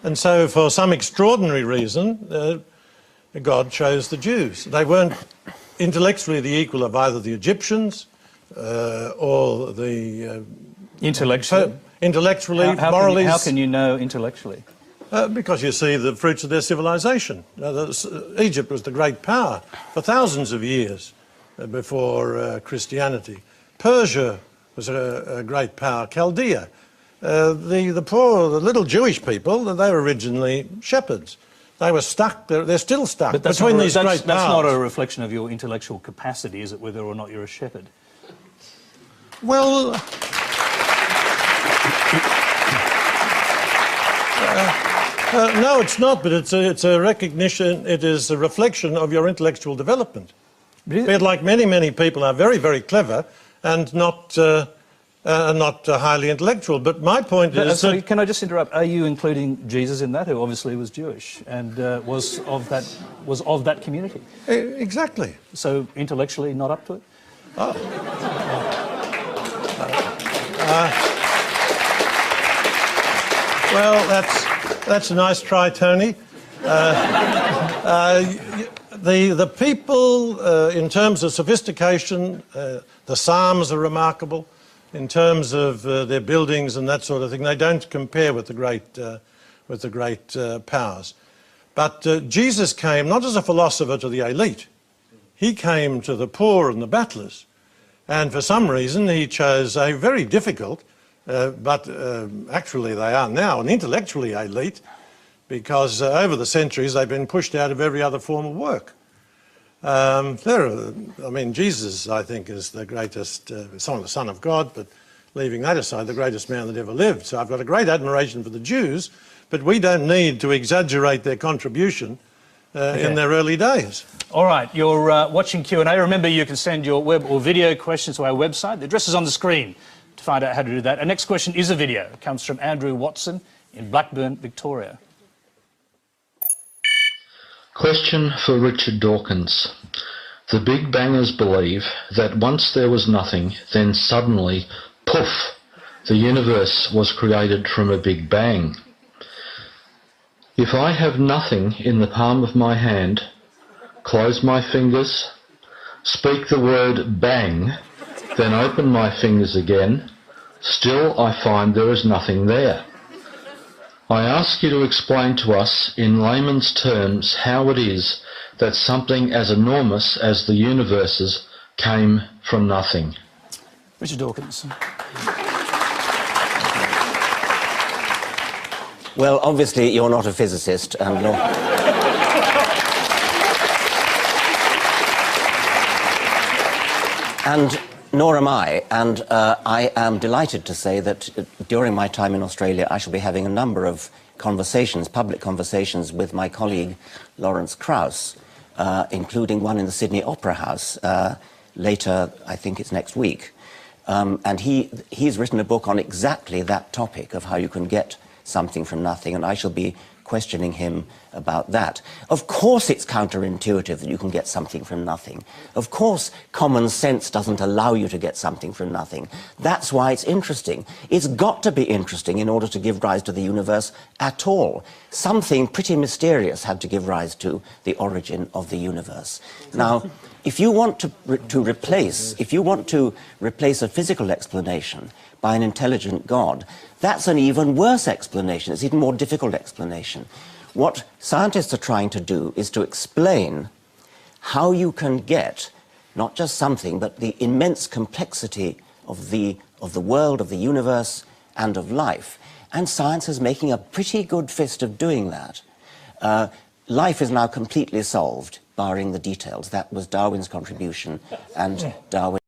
And so for some extraordinary reason, God chose the Jews. They weren't intellectually the equal of either the Egyptians or the... Intellectually? Intellectually, morally... How can you know intellectually? Because you see the fruits of their civilization. Egypt was the great power for thousands of years before Christianity. Persia was a great power. Chaldea. The poor, the little Jewish people, they were originally shepherds. They were stuck, they're still stuck between these great powers. That's not a reflection of your intellectual capacity, is it, whether or not you're a shepherd? Well... no, it's not, but it's a recognition, it is a reflection of your intellectual development. Really? But like many, many people are very, very clever and not highly intellectual. But my point is... Sorry, can I just interrupt? Are you including Jesus in that, who obviously was Jewish and was of that community? Exactly. So intellectually not up to it? Oh. Well, that's a nice try, Tony. The people, in terms of sophistication, the Psalms are remarkable. In terms of their buildings and that sort of thing, they don't compare with the great powers. But Jesus came not as a philosopher to the elite. He came to the poor and the battlers. And for some reason, he chose a very difficult, but actually they are now an intellectually elite, because over the centuries they've been pushed out of every other form of work. Jesus, I think, is the greatest, the Son of God, but leaving that aside, the greatest man that ever lived. So I've got a great admiration for the Jews, but we don't need to exaggerate their contribution in their early days. All right, you're watching Q&A. Remember, you can send your web or video questions to our website. The address is on the screen to find out how to do that. Our next question is a video. It comes from Andrew Watson in Blackburn, Victoria. Question for Richard Dawkins. The Big Bangers believe that once there was nothing, then suddenly, poof, the universe was created from a Big Bang. If I have nothing in the palm of my hand, close my fingers, speak the word bang, then open my fingers again, still I find there is nothing there. I ask you to explain to us in layman's terms how it is that something as enormous as the universes came from nothing. Richard Dawkins. Well, obviously you're not a physicist and nor... and nor am I, and I am delighted to say that during my time in Australia I shall be having a number of conversations, public conversations with my colleague Lawrence Krauss, including one in the Sydney Opera House later, I think it's next week. And he's written a book on exactly that topic of how you can get something from nothing, and I shall be questioning him about that. Of course it's counterintuitive that you can get something from nothing. Of course common sense doesn't allow you to get something from nothing. That's why it's interesting. It's got to be interesting in order to give rise to the universe at all. Something pretty mysterious had to give rise to the origin of the universe. Now, if you want to replace a physical explanation by an intelligent God, that's an even worse explanation. It's an even more difficult explanation. What scientists are trying to do is to explain how you can get not just something, but the immense complexity of the world, of the universe, and of life. And science is making a pretty good fist of doing that. Life is now completely solved, barring the details. That was Darwin's contribution, and Darwin